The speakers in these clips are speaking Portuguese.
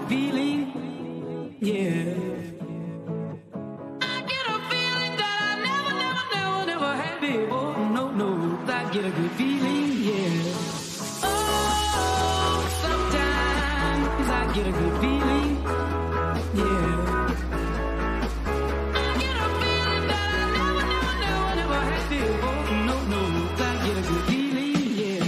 good feeling, yeah. I get a feeling that I never had before. No, no, I get a good feeling, yeah. Oh, sometimes I get a good feeling, yeah. I get a feeling that I never had before. No, no, I get a good feeling, yeah.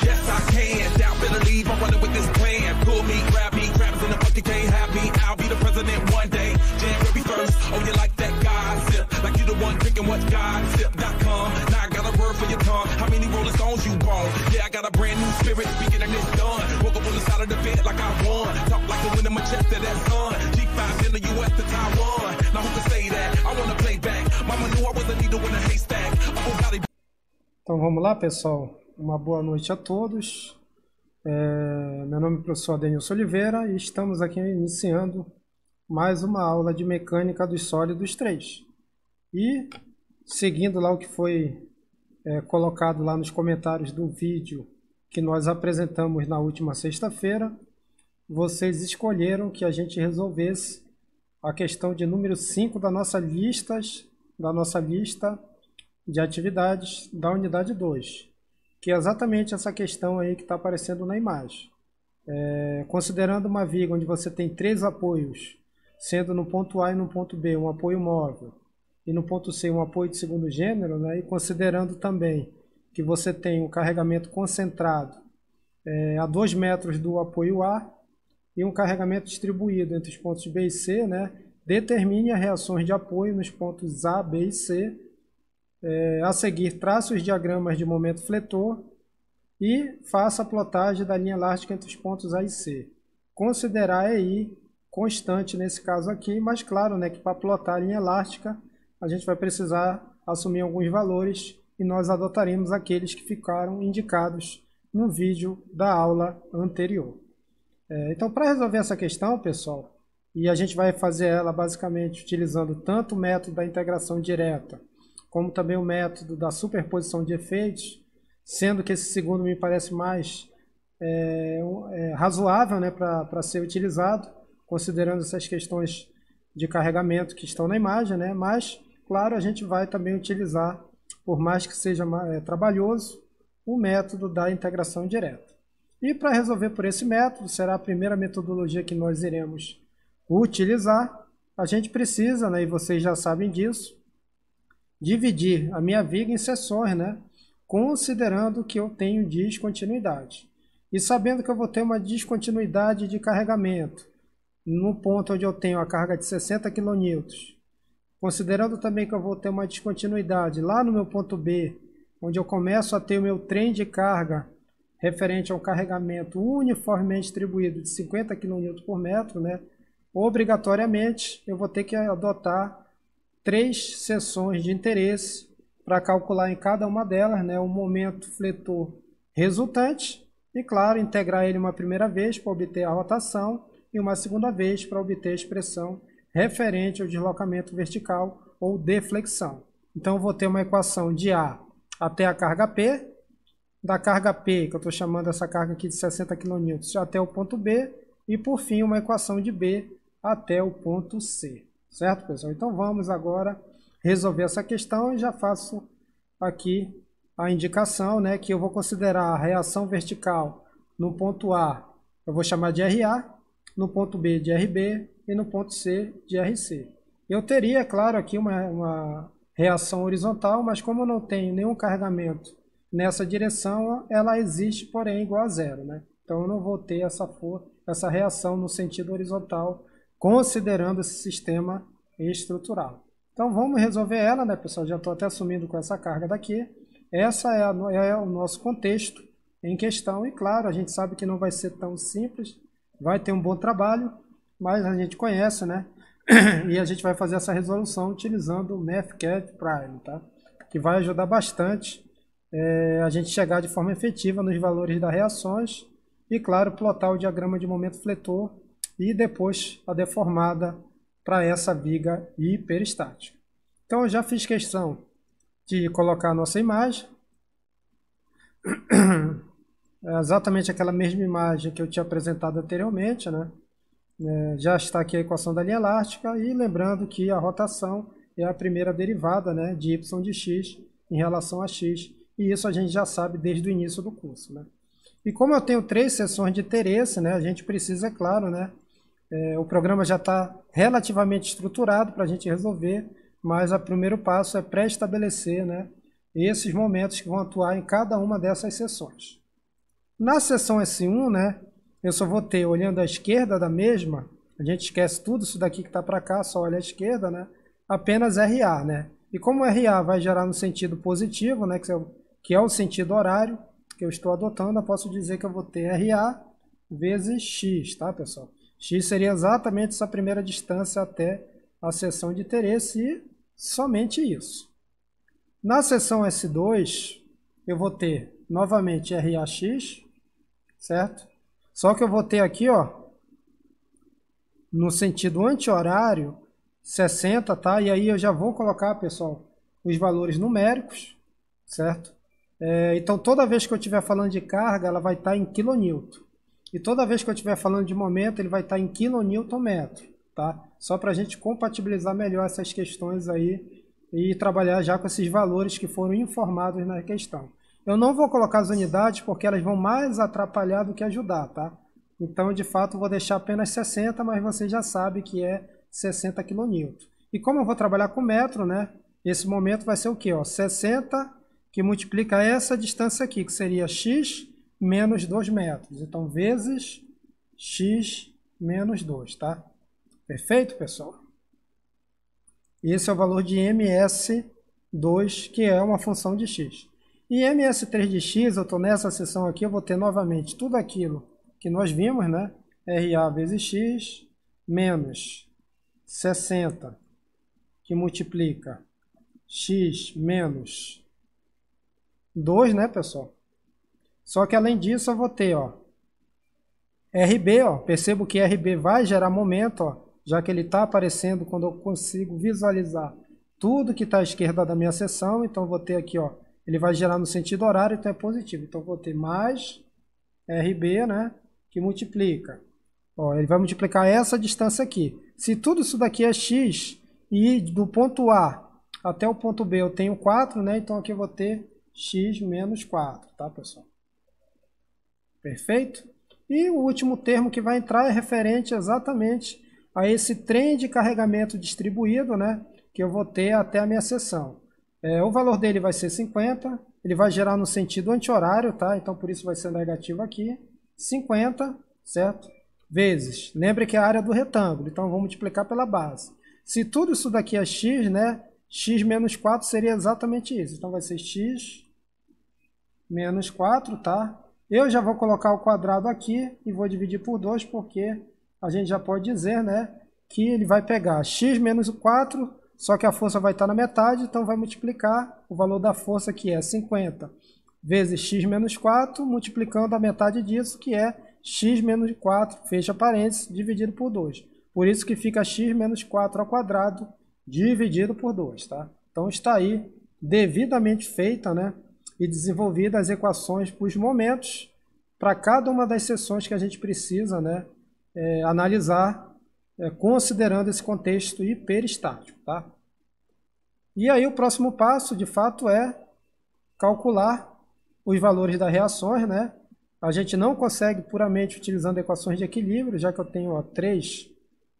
Yes, I can. Doubt, better leave. I'm running with this plan. Pull me, grab me, traps in the bucket, can't have me. I'll be the president one day. January 1st. Oh, you like that gossip? Like you the one drinking what gossip.com. Now I got a word for your tongue. How many Rolling Stones you want? Yeah, I got a brand new spirit. Speaking and it's done. Woke up on the side of the bed like I won. Talk like the wind in my chest to that sun. G5 in the US to Taiwan. Now who can say that? I wanna play back. Mama knew I was a needle in a haystack. Oh, God, Então vamos lá, pessoal. Uma boa noite a todos. Meu nome é o professor Adenilson Oliveira e estamos aqui iniciando mais uma aula de mecânica dos sólidos 3. E seguindo lá o que foi colocado lá nos comentários do vídeo que nós apresentamos na última sexta-feira, vocês escolheram que a gente resolvesse a questão de número 5 da nossa lista de atividades da unidade 2, que é exatamente essa questão aí que está aparecendo na imagem. Considerando uma viga onde você tem 3 apoios, sendo no ponto A e no ponto B um apoio móvel, e no ponto C um apoio de segundo gênero, né? E considerando também que você tem um carregamento concentrado a 2 metros do apoio A e um carregamento distribuído entre os pontos B e C, né? Determine as reações de apoio nos pontos A, B e C. A seguir, trace os diagramas de momento fletor e faça a plotagem da linha elástica entre os pontos A e C. Considerar EI constante nesse caso aqui, mas claro, né, que para plotar a linha elástica a gente vai precisar assumir alguns valores e nós adotaremos aqueles que ficaram indicados no vídeo da aula anterior. Então, para resolver essa questão, pessoal, e a gente vai fazer ela basicamente utilizando tanto o método da integração direta como também o método da superposição de efeitos, sendo que esse segundo me parece mais razoável, né, para ser utilizado, considerando essas questões de carregamento que estão na imagem, né, mas, claro, a gente vai também utilizar, por mais que seja trabalhoso, o método da integração direta. E para resolver por esse método, será a primeira metodologia que nós iremos utilizar, a gente precisa, né, e vocês já sabem disso, dividir a minha viga em seções, né? Considerando que eu tenho descontinuidade. E sabendo que eu vou ter uma descontinuidade de carregamento no ponto onde eu tenho a carga de 60 kN. Considerando também que eu vou ter uma descontinuidade lá no meu ponto B, onde eu começo a ter o meu trem de carga referente a um carregamento uniformemente distribuído de 50 kN por metro, né? Obrigatoriamente eu vou ter que adotar 3 seções de interesse para calcular em cada uma delas, né, o momento fletor resultante e, claro, integrar ele uma primeira vez para obter a rotação e uma segunda vez para obter a expressão referente ao deslocamento vertical ou deflexão. Então, eu vou ter uma equação de A até a carga P, da carga P, que eu estou chamando essa carga aqui de 60 kN, até o ponto B, e, por fim, uma equação de B até o ponto C. Certo, pessoal? Então vamos agora resolver essa questão e já faço aqui a indicação, né, que eu vou considerar a reação vertical no ponto A, eu vou chamar de RA, no ponto B de RB e no ponto C de RC. Eu teria, claro, aqui uma reação horizontal, mas como eu não tenho nenhum carregamento nessa direção, ela existe, porém igual a zero, né? Então eu não vou ter essa reação no sentido horizontal, considerando esse sistema estrutural. Então vamos resolver ela, né, pessoal? Já estou até assumindo com essa carga daqui. Essa é o nosso contexto em questão e, claro, a gente sabe que não vai ser tão simples, vai ter um bom trabalho, mas a gente conhece, né? E a gente vai fazer essa resolução utilizando o MathCAD Prime, tá? Que vai ajudar bastante a gente chegar de forma efetiva nos valores das reações e, claro, plotar o diagrama de momento fletor e depois a deformada para essa viga hiperestática. Então eu já fiz questão de colocar a nossa imagem. É exatamente aquela mesma imagem que eu tinha apresentado anteriormente, né? Já está aqui a equação da linha elástica e lembrando que a rotação é a primeira derivada, né, de y de x em relação a x, e isso a gente já sabe desde o início do curso, né? E como eu tenho 3 seções de interesse, né, a gente precisa, é claro, né, o programa já está relativamente estruturado para a gente resolver, mas o primeiro passo é pré-estabelecer, né, esses momentos que vão atuar em cada uma dessas seções. Na seção S1, né, eu só vou ter, olhando à esquerda da mesma, a gente esquece tudo isso daqui que está para cá, só olha à esquerda, né, apenas RA, né? E como RA vai gerar no sentido positivo, né, que é o sentido horário que eu estou adotando, eu posso dizer que eu vou ter RA vezes X, tá, pessoal? X seria exatamente essa primeira distância até a seção de interesse e somente isso. Na seção S2, eu vou ter novamente RAX, certo? Só que eu vou ter aqui, ó, no sentido anti-horário, 60, tá? E aí eu já vou colocar, pessoal, os valores numéricos, certo? Então, toda vez que eu estiver falando de carga, ela vai estar em quilonewton. E toda vez que eu estiver falando de momento, ele vai estar em quilonewton-metro, tá? Só para a gente compatibilizar melhor essas questões aí e trabalhar já com esses valores que foram informados na questão. Eu não vou colocar as unidades porque elas vão mais atrapalhar do que ajudar, tá? Então, de fato, vou deixar apenas 60, mas você já sabe que é 60 kN. E como eu vou trabalhar com metro, né? Esse momento vai ser o quê? Ó, 60 que multiplica essa distância aqui, que seria x menos 2 metros. Então, vezes x menos 2, tá? Perfeito, pessoal? Esse é o valor de ms2, que é uma função de x. E ms3 de x, eu estou nessa seção aqui, eu vou ter novamente tudo aquilo que nós vimos, né? RA vezes x menos 60, que multiplica x menos 2, né, pessoal? Só que além disso eu vou ter, ó, RB, ó, percebo que RB vai gerar momento, ó, já que ele está aparecendo quando eu consigo visualizar tudo que está à esquerda da minha seção. Então eu vou ter aqui, ó, ele vai gerar no sentido horário, então é positivo. Então eu vou ter mais RB, né, que multiplica. Ó, ele vai multiplicar essa distância aqui. Se tudo isso daqui é x e do ponto A até o ponto B eu tenho 4, né, então aqui eu vou ter x menos 4, tá, pessoal? Perfeito? E o último termo que vai entrar é referente exatamente a esse trem de carregamento distribuído, né, que eu vou ter até a minha seção. O valor dele vai ser 50, ele vai gerar no sentido anti-horário, tá? Então por isso vai ser negativo aqui. 50, certo? Vezes, lembre que é a área do retângulo, então vou multiplicar pela base. Se tudo isso daqui é x, né, x menos 4 seria exatamente isso. Então vai ser x menos 4, tá? Eu já vou colocar o quadrado aqui e vou dividir por 2, porque a gente já pode dizer, né, que ele vai pegar x menos 4, só que a força vai estar na metade, então vai multiplicar o valor da força, que é 50, vezes x menos 4, multiplicando a metade disso, que é x menos 4, fecha parênteses, dividido por 2. Por isso que fica x menos 4 ao quadrado, dividido por 2, tá? Então está aí, devidamente feita, né, e desenvolvida as equações para os momentos, para cada uma das seções que a gente precisa, né, analisar, considerando esse contexto hiperestático, tá? E aí o próximo passo, de fato, é calcular os valores das reações, né? A gente não consegue puramente utilizando equações de equilíbrio, já que eu tenho, ó, 3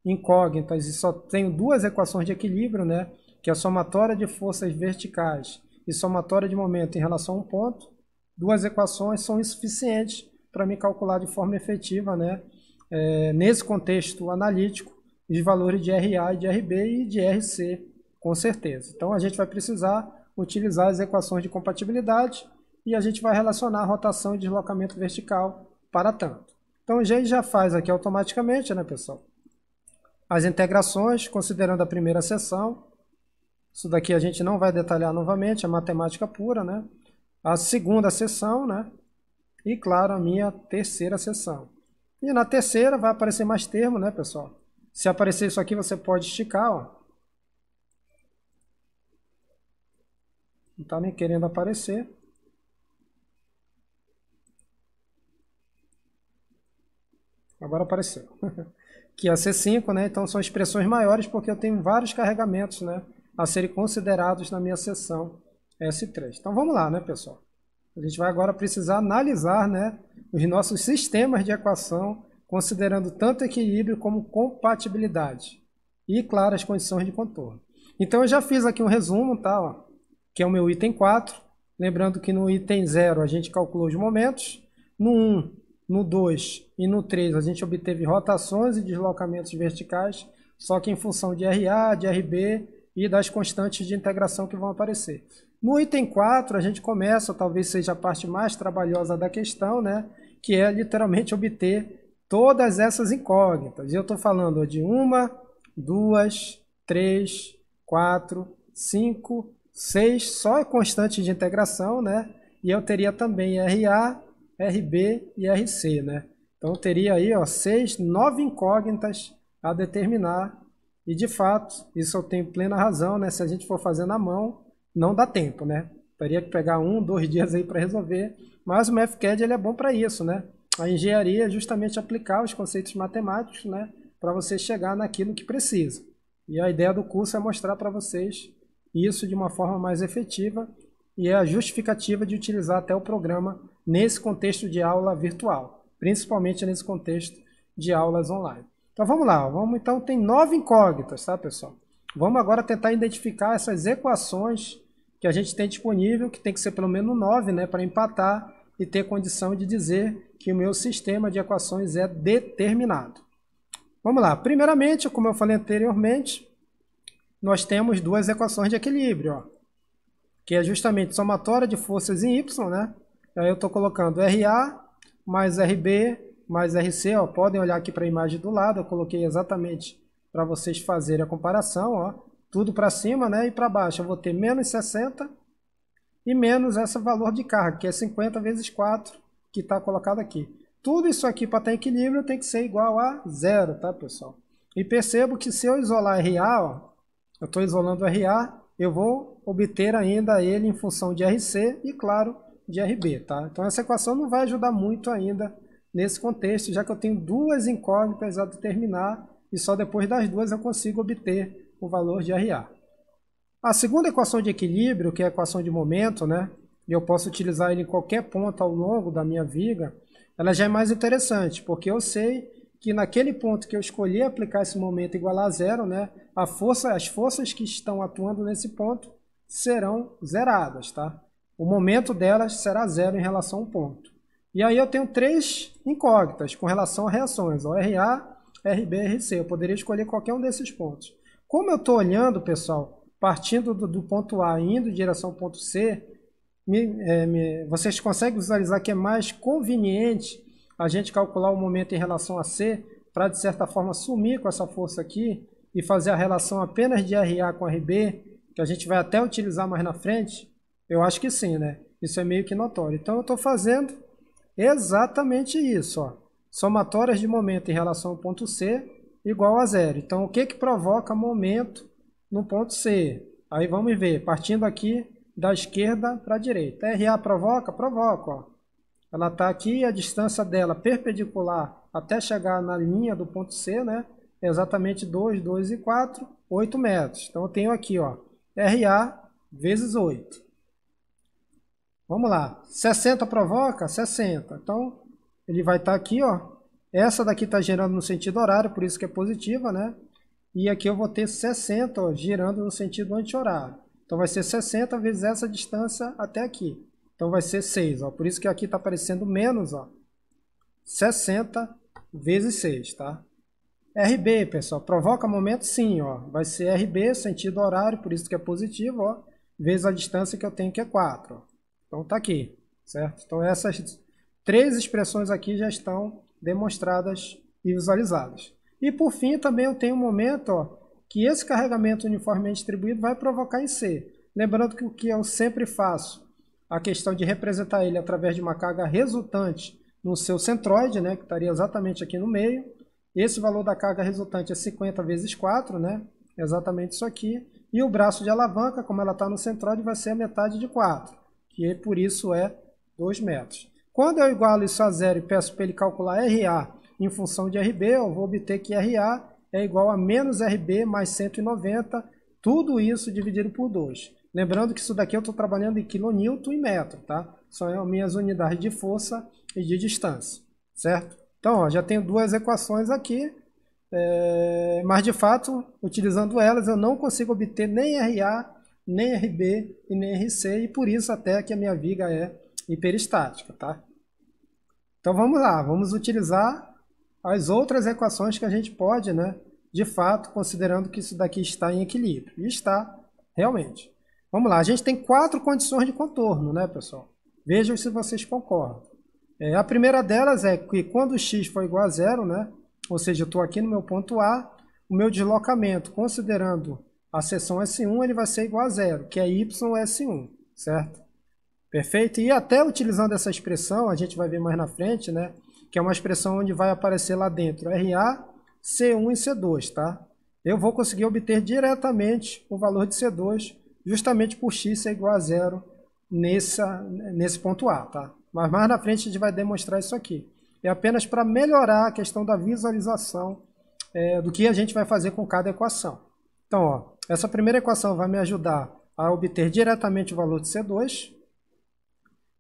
incógnitas e só tenho 2 equações de equilíbrio, né? Que é a somatória de forças verticais e somatória de momento em relação a um ponto. 2 equações são insuficientes para me calcular de forma efetiva, né, nesse contexto analítico, os valores de RA e de RB e de RC, com certeza. Então a gente vai precisar utilizar as equações de compatibilidade e a gente vai relacionar a rotação e deslocamento vertical para tanto. Então a gente já faz aqui automaticamente, né, pessoal, as integrações, considerando a primeira seção. Isso daqui a gente não vai detalhar novamente, é matemática pura, né? A segunda seção, né? E, claro, a minha terceira seção. E na terceira vai aparecer mais termo, né, pessoal? Se aparecer isso aqui, você pode esticar, ó. Não está nem querendo aparecer. Agora apareceu. que é a C5, né? Então são expressões maiores porque eu tenho vários carregamentos, né, a serem considerados na minha seção S3. Então vamos lá, né, pessoal? A gente vai agora precisar analisar, né, os nossos sistemas de equação, considerando tanto equilíbrio como compatibilidade e, claro, as condições de contorno. Então eu já fiz aqui um resumo, tá, ó, que é o meu item 4. Lembrando que no item 0 a gente calculou os momentos, no 1, no 2 e no 3 a gente obteve rotações e deslocamentos verticais, só que em função de RA, de RB e das constantes de integração que vão aparecer. No item 4 a gente começa, talvez seja a parte mais trabalhosa da questão, né, que é literalmente obter todas essas incógnitas. E eu estou falando de 1, 2, 3, 4, 5, 6, só constante de integração, né? E eu teria também RA, RB e RC, né? Então eu teria aí, ó, 9 incógnitas a determinar. E de fato, isso eu tenho plena razão, né? Se a gente for fazer na mão, não dá tempo, né? Teria que pegar 1, 2 dias aí para resolver. Mas o MathCAD ele é bom para isso, né? A engenharia é justamente aplicar os conceitos matemáticos, né, para você chegar naquilo que precisa. E a ideia do curso é mostrar para vocês isso de uma forma mais efetiva e é a justificativa de utilizar até o programa nesse contexto de aula virtual, principalmente nesse contexto de aulas online. Então vamos lá, então tem 9 incógnitas, tá, pessoal? Vamos agora tentar identificar essas equações que a gente tem disponível, que tem que ser pelo menos 9, né, para empatar e ter condição de dizer que o meu sistema de equações é determinado. Vamos lá, primeiramente, como eu falei anteriormente, nós temos duas equações de equilíbrio, ó, que é justamente somatória de forças em Y, né? Aí eu estou colocando RA mais RB mais RC, ó, podem olhar aqui para a imagem do lado, eu coloquei exatamente para vocês fazerem a comparação, ó, tudo para cima, né? E para baixo eu vou ter menos 60 e menos esse valor de carga, que é 50 vezes 4, que está colocado aqui. Tudo isso aqui para estar em equilíbrio tem que ser igual a 0, tá, pessoal? E percebo que se eu isolar RA, ó, eu estou isolando RA, eu vou obter ainda ele em função de RC e, claro, de RB, tá? Então essa equação não vai ajudar muito ainda nesse contexto, já que eu tenho duas incógnitas a determinar e só depois das duas eu consigo obter o valor de RA. A segunda equação de equilíbrio, que é a equação de momento, né? E eu posso utilizar ele em qualquer ponto ao longo da minha viga, ela já é mais interessante, porque eu sei que naquele ponto que eu escolhi aplicar esse momento igual a 0, né? As forças que estão atuando nesse ponto serão zeradas, tá? O momento delas será 0 em relação a um ponto. E aí eu tenho 3 incógnitas com relação a reações, ó, RA, RB e RC. Eu poderia escolher qualquer um desses pontos. Como eu estou olhando, pessoal, partindo do ponto A e indo em direção ao ponto C, vocês conseguem visualizar que é mais conveniente a gente calcular o momento em relação a C para, de certa forma, sumir com essa força aqui e fazer a relação apenas de RA com RB, que a gente vai até utilizar mais na frente? Eu acho que sim, né? Isso é meio que notório. Então eu estou fazendo exatamente isso, ó. Somatórias de momento em relação ao ponto C igual a 0. Então o que provoca momento no ponto C? Aí vamos ver, partindo aqui da esquerda para a direita. RA provoca? Provoca, ó. Ela está aqui, a distância dela perpendicular até chegar na linha do ponto C, né? É exatamente 2, 2 e 4, 8 metros. Então eu tenho aqui, ó, RA vezes 8. Vamos lá, 60 provoca? 60. Então ele vai estar aqui, ó. Essa daqui está girando no sentido horário, por isso que é positiva, né? E aqui eu vou ter 60, ó, girando no sentido anti-horário. Então vai ser 60 vezes essa distância até aqui. Então vai ser 6, ó. Por isso que aqui está aparecendo menos, ó. 60 vezes 6, tá? RB, pessoal, provoca momento? Sim, ó. Vai ser RB, sentido horário, por isso que é positivo, ó. Vezes a distância que eu tenho, que é 4, ó. Então tá aqui, certo? Então essas 3 expressões aqui já estão demonstradas e visualizadas. E por fim, também eu tenho um momento, ó, que esse carregamento uniformemente distribuído vai provocar em C. Lembrando que o que eu sempre faço, a questão de representar ele através de uma carga resultante no seu centroide, né, que estaria exatamente aqui no meio. Esse valor da carga resultante é 50 vezes 4, né, exatamente isso aqui. E o braço de alavanca, como ela está no centroide, vai ser a metade de 4, que por isso é 2 metros. Quando eu igualo isso a 0 e peço para ele calcular RA em função de RB, eu vou obter que RA é igual a menos RB mais 190, tudo isso dividido por 2. Lembrando que isso daqui eu estou trabalhando em quilonewton e metro, tá? São as minhas unidades de força e de distância, certo? Então, ó, já tenho duas equações aqui, mas de fato, utilizando elas, eu não consigo obter nem RA, nem RB e nem RC, e por isso até que a minha viga é hiperestática, tá? Então vamos lá, vamos utilizar as outras equações que a gente pode, né, de fato, considerando que isso daqui está em equilíbrio. E está, realmente. Vamos lá, a gente tem 4 condições de contorno, né, pessoal? Vejam se vocês concordam. A primeira delas é que quando x for igual a 0, né, ou seja, eu estou aqui no meu ponto A, o meu deslocamento, considerando a seção S1, ele vai ser igual a 0, que é YS1, certo? Perfeito? E até utilizando essa expressão, a gente vai ver mais na frente, né? Que é uma expressão onde vai aparecer lá dentro RA, C1 e C2, tá? Eu vou conseguir obter diretamente o valor de C2, justamente por x ser igual a 0 nesse ponto A, tá? Mas mais na frente a gente vai demonstrar isso aqui. É apenas para melhorar a questão da visualização do que a gente vai fazer com cada equação. Então, ó, essa primeira equação vai me ajudar a obter diretamente o valor de C2.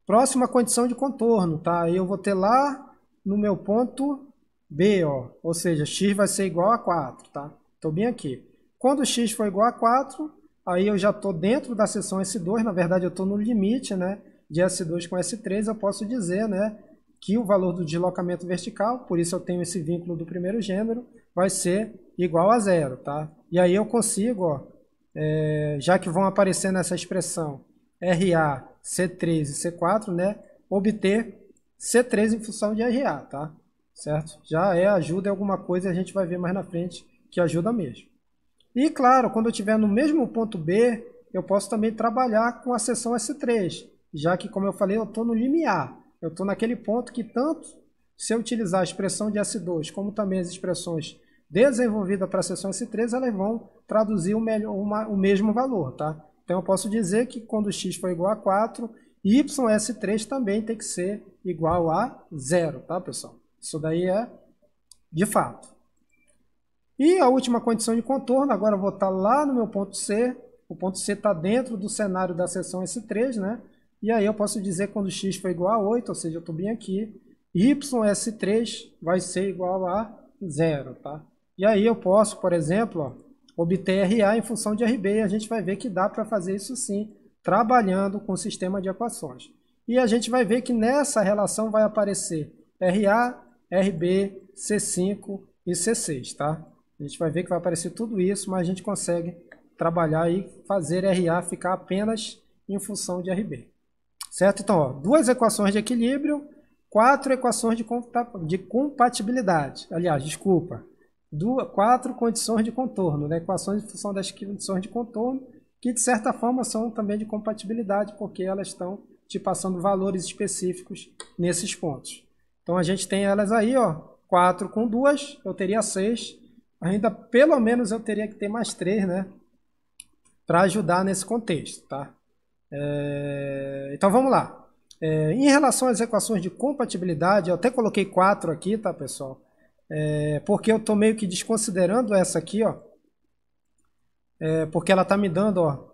Próxima condição de contorno, tá? Eu vou ter lá no meu ponto B, ó, ou seja, x vai ser igual a 4, tá? Estou bem aqui. Quando x for igual a 4, aí eu já estou dentro da seção S2, na verdade eu estou no limite, né, de S2 com S3, eu posso dizer, né, que o valor do deslocamento vertical, por isso eu tenho esse vínculo do primeiro gênero, vai ser igual a 0, tá? E aí eu consigo, ó, já que vão aparecer nessa expressão RA, C3 e C4, né, obter C3 em função de RA, tá? Certo? Já ajuda em alguma coisa, a gente vai ver mais na frente que ajuda mesmo. E claro, quando eu estiver no mesmo ponto B, eu posso também trabalhar com a seção S3, já que, como eu falei, eu estou no limiar. Eu estou naquele ponto que tanto se eu utilizar a expressão de S2, como também as expressões desenvolvidas para a seção S3, elas vão traduzir o mesmo valor, tá? Então eu posso dizer que quando x for igual a 4, YS3 também tem que ser igual a 0, tá, pessoal? Isso daí é de fato. E a última condição de contorno, agora eu vou estar lá no meu ponto C. O ponto C está dentro do cenário da seção S3, né? E aí eu posso dizer que quando x for igual a 8, ou seja, eu estou bem aqui, YS3 vai ser igual a 0, tá? E aí eu posso, por exemplo, ó, obter RA em função de RB, e a gente vai ver que dá para fazer isso sim, trabalhando com o sistema de equações. E a gente vai ver que nessa relação vai aparecer RA, RB, C5 e C6, tá? A gente vai ver que vai aparecer tudo isso, mas a gente consegue trabalhar e fazer RA ficar apenas em função de RB. Certo? Então, ó, 2 equações de equilíbrio, 4 equações de compatibilidade. Aliás, desculpa. 4 condições de contorno, né? Equações em função das condições de contorno, que de certa forma são também de compatibilidade, porque elas estão te passando valores específicos nesses pontos. Então a gente tem elas aí, ó, 4 com 2, eu teria 6, ainda pelo menos eu teria que ter mais 3, né? Para ajudar nesse contexto, tá? Então vamos lá. Em relação às equações de compatibilidade, eu até coloquei 4 aqui, tá, pessoal? Porque eu estou meio que desconsiderando essa aqui, ó, porque ela está me dando, ó,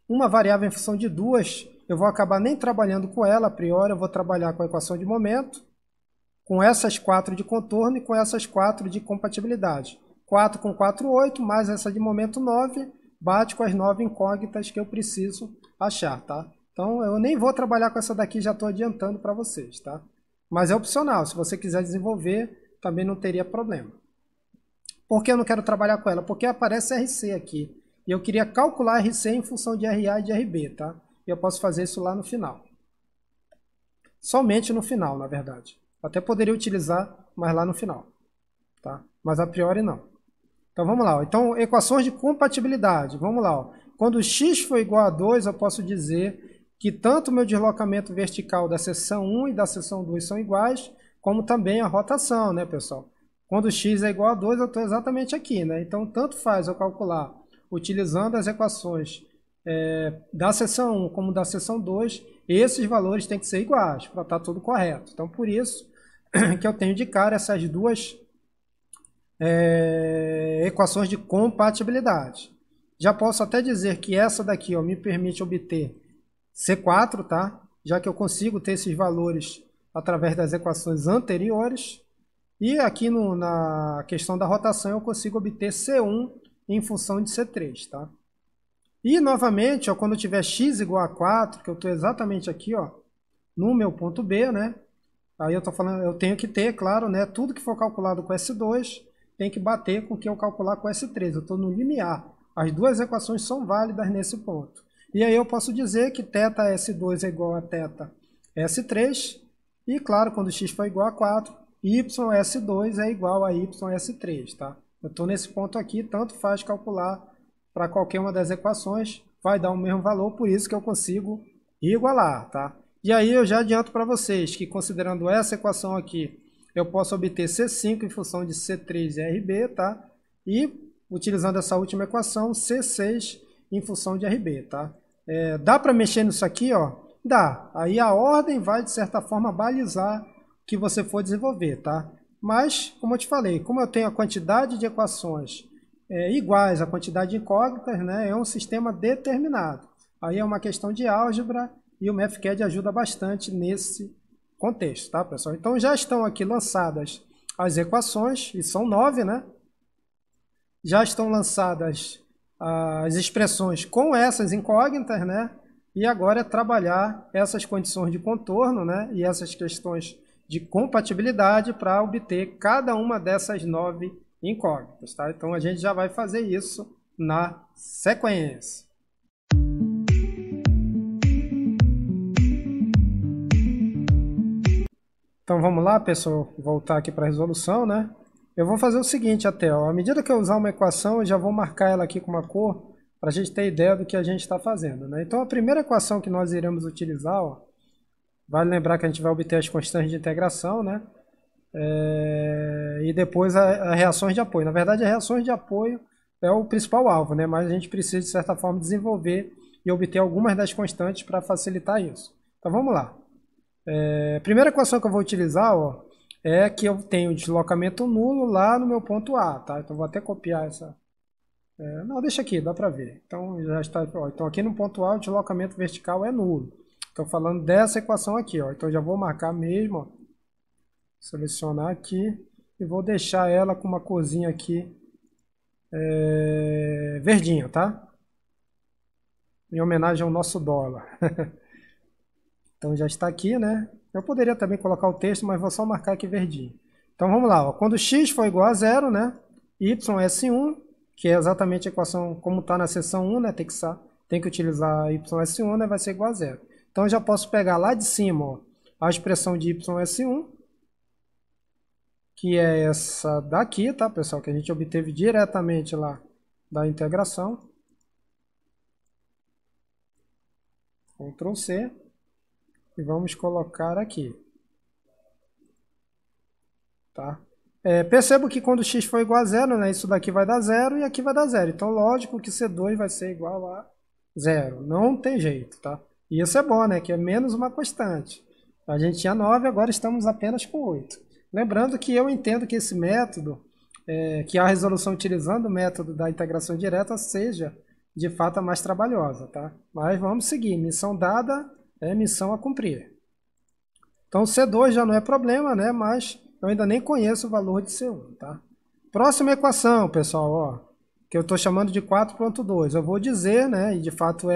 uma variável em função de 2, eu vou acabar nem trabalhando com ela, a priori eu vou trabalhar com a equação de momento, com essas 4 de contorno e com essas 4 de compatibilidade. 4 com 4, 8, mais essa de momento 9, bate com as 9 incógnitas que eu preciso achar, tá? Então eu nem vou trabalhar com essa daqui, já estou adiantando para vocês, tá? Mas é opcional, se você quiser desenvolver, também não teria problema. Por que eu não quero trabalhar com ela? Porque aparece RC aqui. E eu queria calcular RC em função de RA e de RB, tá? E eu posso fazer isso lá no final. Somente no final, na verdade. Até poderia utilizar, mas lá no final. Tá? Mas a priori não. Então vamos lá. Ó. Então, equações de compatibilidade. Vamos lá. Ó. Quando x for igual a 2, eu posso dizer que tanto o meu deslocamento vertical da seção 1 e da seção 2 são iguais, como também a rotação, né, pessoal? Quando x é igual a 2, eu estou exatamente aqui, né? Então, tanto faz eu calcular utilizando as equações da seção 1 como da seção 2, esses valores têm que ser iguais para estar tudo correto. Então, por isso, que eu tenho de cara essas duas equações de compatibilidade. Já posso até dizer que essa daqui, ó, me permite obter C4, tá? Já que eu consigo ter esses valores através das equações anteriores. E aqui na questão da rotação eu consigo obter C1 em função de C3, tá? E novamente, ó, quando eu tiver x igual a 4, que eu estou exatamente aqui, ó, no meu ponto B, né? Aí eu tô falando, eu tenho que ter, claro, né, tudo que for calculado com S2 tem que bater com o que eu calcular com S3. Eu estou no limiar. As duas equações são válidas nesse ponto. E aí eu posso dizer que θ S2 é igual a θ S3. E claro, quando x for igual a 4, YS2 é igual a YS3, tá? Eu estou nesse ponto aqui, tanto faz calcular para qualquer uma das equações, vai dar o mesmo valor, por isso que eu consigo igualar, tá? E aí eu já adianto para vocês que considerando essa equação aqui, eu posso obter C5 em função de C3 e RB, tá? E utilizando essa última equação, C6 em função de RB, tá? Dá para mexer nisso aqui, ó? Dá. Aí a ordem vai, de certa forma, balizar o que você for desenvolver, tá? Mas, como eu te falei, como eu tenho a quantidade de equações iguais à quantidade de incógnitas, né, é um sistema determinado. Aí é uma questão de álgebra e o Mathcad ajuda bastante nesse contexto, tá, pessoal? Então já estão aqui lançadas as equações, e são 9, né? Já estão lançadas as expressões com essas incógnitas, né? E agora é trabalhar essas condições de contorno, né? E essas questões de compatibilidade para obter cada uma dessas 9 incógnitas, tá? Então a gente já vai fazer isso na sequência. Então vamos lá, pessoal, voltar aqui para a resolução, né? Eu vou fazer o seguinte até, ó, à medida que eu usar uma equação, eu já vou marcar ela aqui com uma cor, para a gente ter ideia do que a gente está fazendo, né? Então a primeira equação que nós iremos utilizar, ó, vale lembrar que a gente vai obter as constantes de integração, né? E depois as reações de apoio. Na verdade, as reações de apoio é o principal alvo, né? Mas a gente precisa, de certa forma, desenvolver e obter algumas das constantes para facilitar isso. Então vamos lá. A primeira equação que eu vou utilizar, ó, é que eu tenho deslocamento nulo lá no meu ponto A, tá? Então vou até copiar essa. Não, deixa aqui, dá para ver. Então já está. Ó, então aqui no ponto A o deslocamento vertical é nulo. Estou falando dessa equação aqui, ó. Então já vou marcar mesmo, ó. Selecionar aqui e vou deixar ela com uma corzinha aqui verdinha, tá? Em homenagem ao nosso dólar. Então já está aqui, né? Eu poderia também colocar o texto, mas vou só marcar aqui verdinho. Então vamos lá, ó. Quando x for igual a 0, né? YS1, que é exatamente a equação como está na seção 1, né? Tem que utilizar YS1, né? Vai ser igual a 0. Então eu já posso pegar lá de cima, ó, a expressão de YS1, que é essa daqui, tá, pessoal? Que a gente obteve diretamente lá da integração. Ctrl C. E vamos colocar aqui. Tá? Percebo que quando x for igual a 0, né, isso daqui vai dar 0 e aqui vai dar 0. Então, lógico que C2 vai ser igual a 0. Não tem jeito, tá? E isso é bom, né? Que é menos uma constante. A gente tinha 9, agora estamos apenas com 8. Lembrando que eu entendo que esse método, que a resolução utilizando o método da integração direta, seja de fato a mais trabalhosa, tá? Mas vamos seguir. Missão dada é missão a cumprir. Então C2 já não é problema, né? Mas eu ainda nem conheço o valor de C1, tá? Próxima equação, pessoal, ó, que eu estou chamando de 4.2. Eu vou dizer, né? E de fato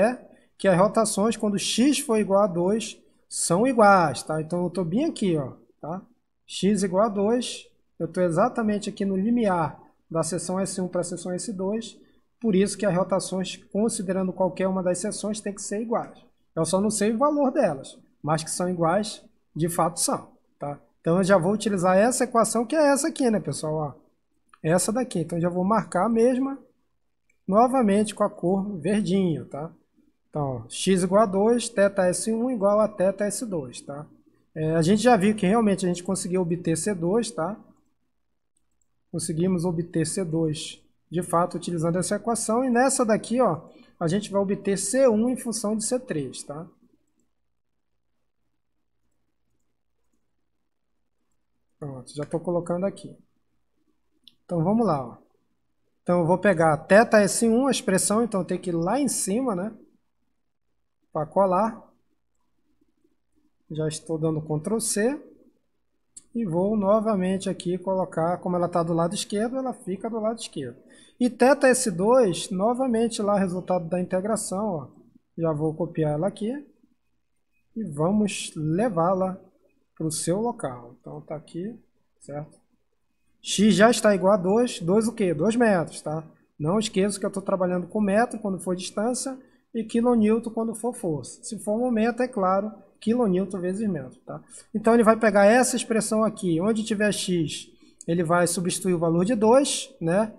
que as rotações, quando x for igual a 2, são iguais, tá? Então eu estou bem aqui, ó, tá? X igual a 2, eu estou exatamente aqui no limiar da seção S1 para a seção S2, por isso que as rotações, considerando qualquer uma das seções, tem que ser iguais. Eu só não sei o valor delas, mas que são iguais, de fato são, tá? Então eu já vou utilizar essa equação, que é essa aqui, né, pessoal? Ó, essa daqui. Então eu já vou marcar a mesma, novamente com a cor verdinha, tá? Então, ó, x igual a 2, θS1 igual a θS2, tá? A gente já viu que realmente a gente conseguiu obter C2, tá? Conseguimos obter C2, de fato, utilizando essa equação. E nessa daqui, ó, a gente vai obter C1 em função de C3, tá? Pronto, já estou colocando aqui. Então vamos lá, ó. Então eu vou pegar θ S1, a expressão, então eu tenho que ir lá em cima, né? Para colar. Já estou dando Ctrl C. E vou novamente aqui colocar, como ela está do lado esquerdo, ela fica do lado esquerdo. E θ S2, novamente lá, resultado da integração, ó. Já vou copiar ela aqui. E vamos levá-la para o seu local. Então tá aqui, certo? X já está igual a 2. 2 o quê? 2 metros, tá? Não esqueça que eu estou trabalhando com metro quando for distância e quilonewton quando for força. Se for momento, é claro, quilonewton vezes metro, tá? Então ele vai pegar essa expressão aqui, onde tiver x, ele vai substituir o valor de 2, né?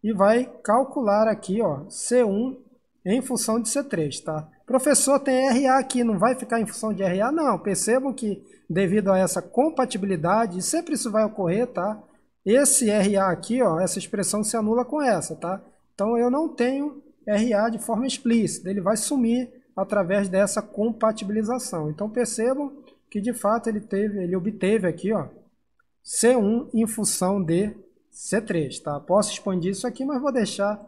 E vai calcular aqui, ó, C1 em função de C3, tá? Professor, tem RA aqui, não vai ficar em função de RA? Não, percebam que devido a essa compatibilidade, e sempre isso vai ocorrer, tá? Esse RA aqui, ó, essa expressão se anula com essa, tá? Então eu não tenho RA de forma explícita, ele vai sumir através dessa compatibilização. Então percebam que de fato ele obteve aqui, ó, C1 em função de C3, tá? Posso expandir isso aqui, mas vou deixar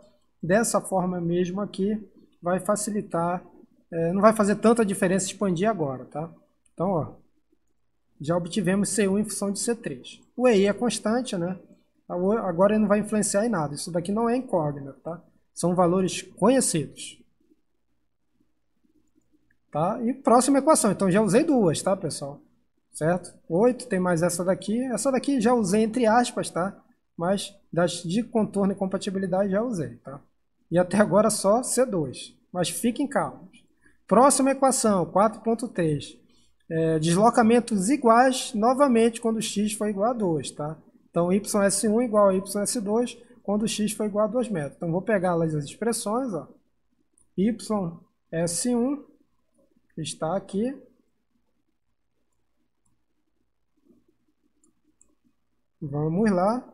dessa forma mesmo aqui, vai facilitar, não vai fazer tanta diferença expandir agora, tá? Então, ó, já obtivemos C1 em função de C3. O EI é constante, né? Agora ele não vai influenciar em nada, isso daqui não é incógnito, tá? São valores conhecidos. Tá? E próxima equação, então já usei duas, tá, pessoal? Certo? 8, tem mais essa daqui já usei entre aspas, tá? Mas das de contorno e compatibilidade já usei, tá? E até agora só C2, mas fiquem calmos. Próxima equação, 4.3. Deslocamentos iguais, novamente, quando x for igual a 2, tá? Então, YS1 igual a YS2, quando x for igual a 2 metros. Então, vou pegar as expressões, ó. YS1 está aqui. Vamos lá.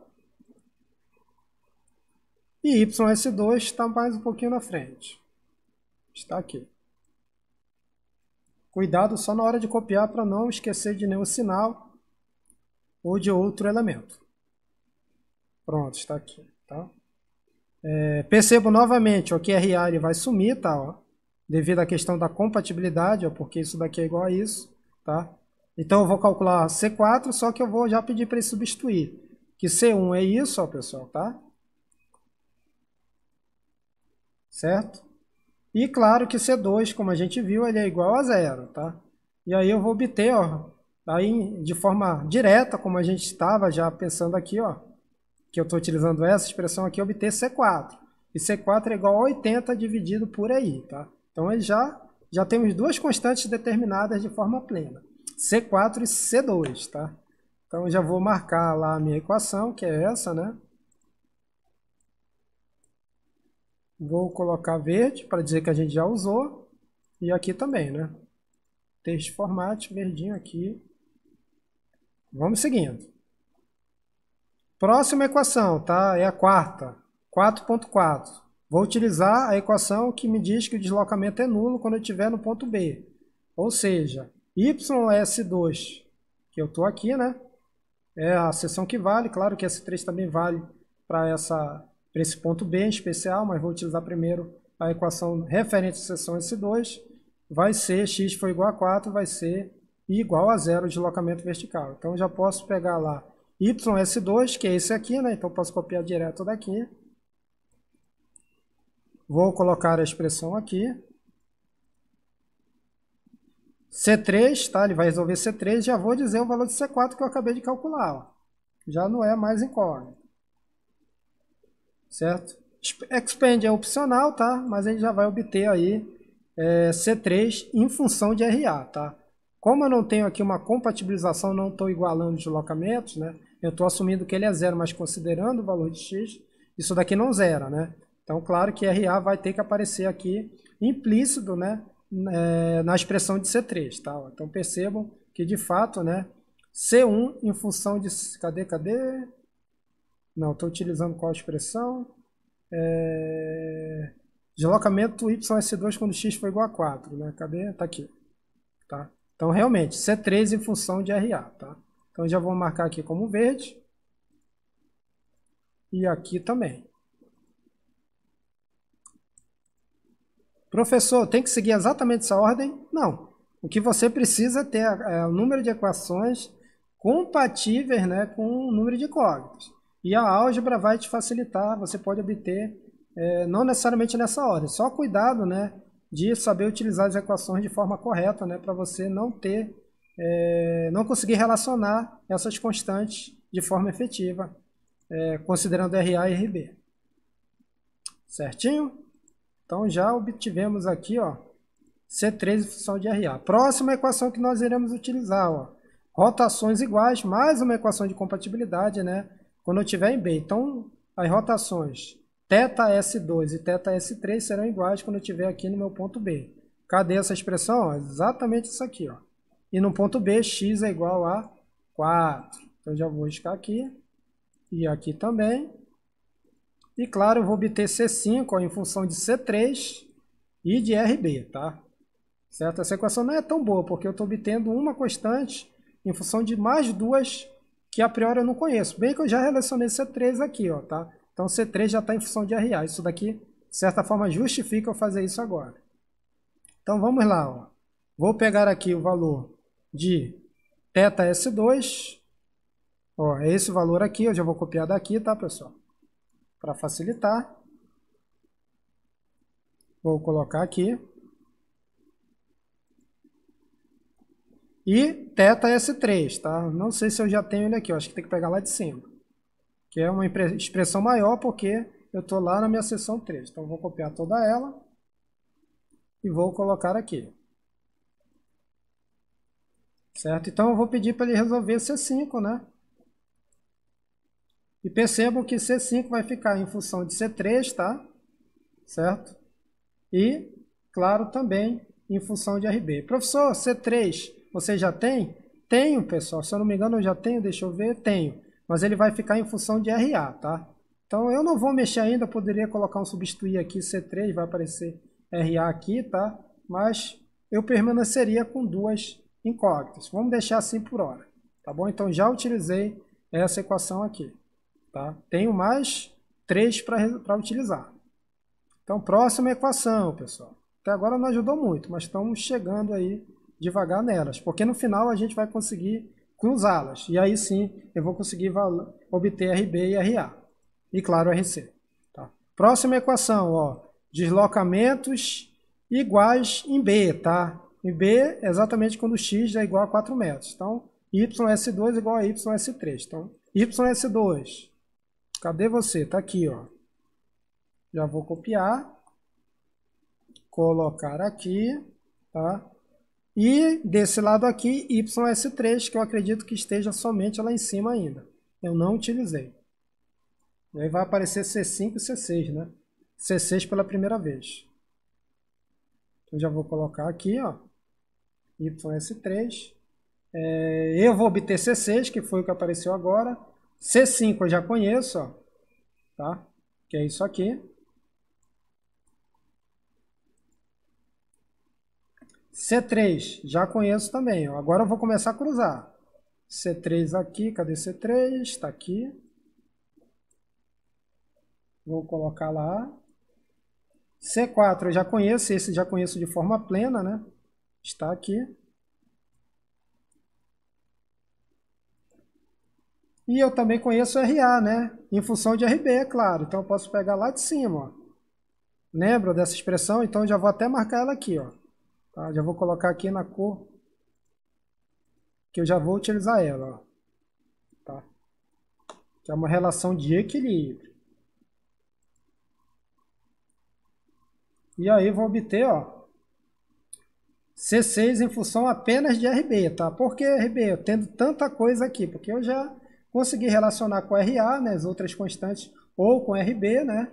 E YS2 está mais um pouquinho na frente. Está aqui. Cuidado só na hora de copiar para não esquecer de nenhum sinal ou de outro elemento. Pronto, está aqui. Tá? Percebo novamente ó, que RA ele vai sumir, tá? Ó, devido à questão da compatibilidade, ó, porque isso daqui é igual a isso. Tá? Então eu vou calcular C4, só que eu vou já pedir para ele substituir. Que C1 é isso, ó, pessoal, tá? Certo? E claro que C2, como a gente viu, ele é igual a 0, tá? E aí eu vou obter, ó, aí de forma direta, como a gente estava já pensando aqui, ó, que eu estou utilizando essa expressão aqui, obter C4. E C4 é igual a 80 dividido por EI, tá? Então ele já temos duas constantes determinadas de forma plena. C4 e C2, tá? Então eu já vou marcar lá a minha equação, que é essa, né? Vou colocar verde para dizer que a gente já usou. E aqui também, né? Texto format, verdinho aqui. Vamos seguindo. Próxima equação, tá? É a quarta. 4.4. Vou utilizar a equação que me diz que o deslocamento é nulo quando eu estiver no ponto B. Ou seja, YS2, que eu estou aqui, né? É a seção que vale. Claro que S3 também vale para esse ponto B em especial, mas vou utilizar primeiro a equação referente à seção S2. Vai ser x for igual a 4, vai ser igual a 0 o deslocamento vertical. Então já posso pegar lá YS2, que é esse aqui, né? Então posso copiar direto daqui. Vou colocar a expressão aqui. C3, tá? Ele vai resolver C3, já vou dizer o valor de C4 que eu acabei de calcular. Ó. Já não é mais incógnito. Certo? Expand é opcional, tá? Mas ele já vai obter aí C3 em função de RA, tá? Como eu não tenho aqui uma compatibilização, não estou igualando os deslocamentos, né? Eu estou assumindo que ele é 0, mas considerando o valor de x, isso daqui não zera, né? Então, claro que RA vai ter que aparecer aqui implícito, né? Na expressão de C3, tá? Então, percebam que, de fato, né? C1 em função de... Cadê? Não, estou utilizando qual expressão? Deslocamento YS2 quando x for igual a 4, né? Cadê? Tá aqui. Tá? Então, realmente, C3 em função de RA, tá? Então já vou marcar aqui como verde. E aqui também. Professor, tem que seguir exatamente essa ordem? Não. O que você precisa ter é o número de equações compatíveis, né, com o número de incógnitas. E a álgebra vai te facilitar, você pode obter, não necessariamente nessa ordem, só cuidado, né, de saber utilizar as equações de forma correta, né, para você não ter, não conseguir relacionar essas constantes de forma efetiva, considerando RA e RB. Certinho? Então já obtivemos aqui, ó, C3 em função de RA. Próxima equação que nós iremos utilizar, ó, rotações iguais, mais uma equação de compatibilidade, né? Quando eu estiver em B. Então, as rotações θS2 e θS3 serão iguais quando eu estiver aqui no meu ponto B. Cadê essa expressão? Ó, exatamente isso aqui, ó. E no ponto B, x é igual a 4. Então, já vou riscar aqui. E aqui também. E, claro, eu vou obter C5 ó, em função de C3 e de RB, tá? Certo? Essa equação não é tão boa, porque eu estou obtendo uma constante em função de mais duas que a priori eu não conheço. Bem que eu já relacionei C3 aqui, ó, tá? Então C3 já está em função de RA. Isso daqui, de certa forma, justifica eu fazer isso agora. Então vamos lá, ó. Vou pegar aqui o valor de θS2. Ó, é esse valor aqui, eu já vou copiar daqui, tá, pessoal? Para facilitar. Vou colocar aqui. E θS3, tá? Não sei se eu já tenho ele aqui, eu acho que tem que pegar lá de cima. Que é uma expressão maior porque eu estou lá na minha seção 3. Então, vou copiar toda ela e vou colocar aqui. Certo? Então, eu vou pedir para ele resolver C5, né? E percebam que C5 vai ficar em função de C3, tá? Certo? E, claro, também em função de RB. Professor, C3, você já tem? Tenho, pessoal. Se eu não me engano, eu já tenho. Deixa eu ver. Tenho. Mas ele vai ficar em função de RA, tá? Então, eu não vou mexer ainda. Eu poderia colocar um substituir aqui, C3. Vai aparecer RA aqui, tá? Mas eu permaneceria com duas incógnitas. Vamos deixar assim por hora. Tá bom? Então, já utilizei essa equação aqui. Tá? Tenho mais 3 para utilizar. Então, próxima equação, pessoal. Até agora não ajudou muito, mas estamos chegando aí devagar nelas, porque no final a gente vai conseguir cruzá-las. E aí sim eu vou conseguir obter RB e RA. E claro, RC. Tá? Próxima equação, ó, deslocamentos iguais em B. Tá? Em B é exatamente quando x é igual a 4 metros. Então, YS2 igual a YS3. Então, YS2. Cadê você? Está aqui, ó. Já vou copiar. Colocar aqui, tá? E desse lado aqui, YS3, que eu acredito que esteja somente lá em cima ainda. Eu não utilizei. E aí vai aparecer C5 e C6, né? C6 pela primeira vez. Então já vou colocar aqui, ó. YS3. Eu vou obter C6, que foi o que apareceu agora. C5 eu já conheço, ó, tá? Que é isso aqui. C3 já conheço também, ó. Agora eu vou começar a cruzar. C3 aqui, cadê C3? Está aqui. Vou colocar lá. C4 eu já conheço, esse já conheço de forma plena, né? Está aqui. E eu também conheço RA, né? Em função de RB, é claro. Então eu posso pegar lá de cima, ó. Lembra dessa expressão? Então eu já vou até marcar ela aqui, ó. Tá? Já vou colocar aqui na cor que eu já vou utilizar ela, ó. Tá? Que é uma relação de equilíbrio. E aí vou obter, ó, C6 em função apenas de RB, tá? Por que RB? Eu tendo tanta coisa aqui, porque eu já consegui relacionar com RA, né, as outras constantes, ou com RB, né?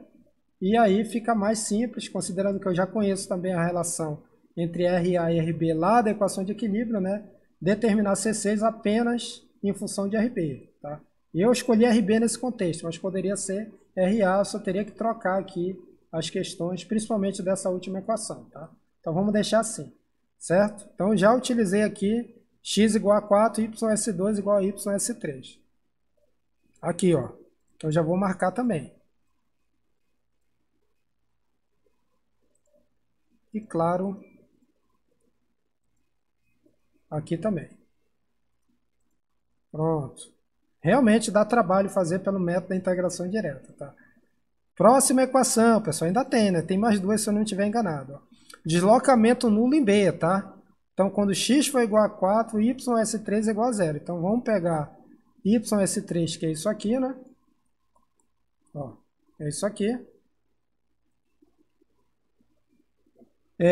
E aí fica mais simples, considerando que eu já conheço também a relação entre RA e RB lá da equação de equilíbrio, né? Determinar C6 apenas em função de RB, tá? E eu escolhi RB nesse contexto, mas poderia ser RA, eu só teria que trocar aqui as questões, principalmente dessa última equação, tá? Então vamos deixar assim, certo? Então já utilizei aqui x igual a 4, YS2 igual a YS3. Aqui, ó. Então já vou marcar também. E claro, aqui também. Pronto. Realmente dá trabalho fazer pelo método da integração direta, tá? Próxima equação, pessoal, ainda tem, né? Tem mais duas se eu não estiver enganado. Ó. Deslocamento nulo em B, tá? Então, quando x for igual a 4, YS3 é igual a 0. Então, vamos pegar YS3, que é isso aqui, né? Ó, é isso aqui.